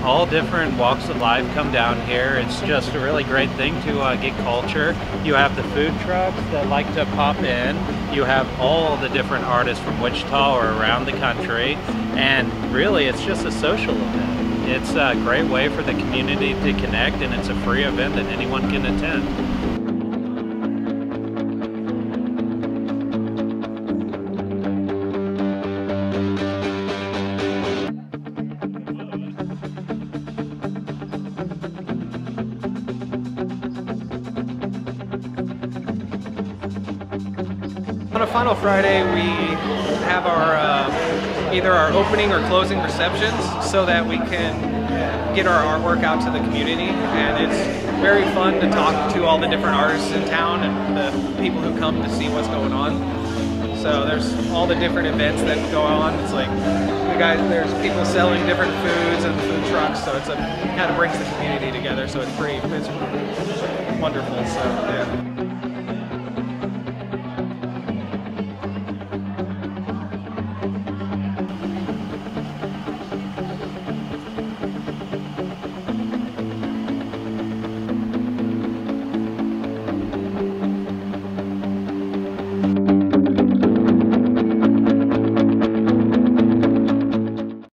all different walks of life come down here. It's just a really great thing to get culture. You have the food trucks that like to pop in. You have all the different artists from Wichita or around the country. And really, it's just a social event. It's a great way for the community to connect, and it's a free event that anyone can attend. On a final Friday, we have our either our opening or closing receptions so that we can get our artwork out to the community, and it's very fun to talk to all the different artists in town and the people who come to see what's going on. So there's all the different events that go on. It's like there's people selling different foods and food trucks, so it kind of brings the community together. So it's wonderful. So yeah.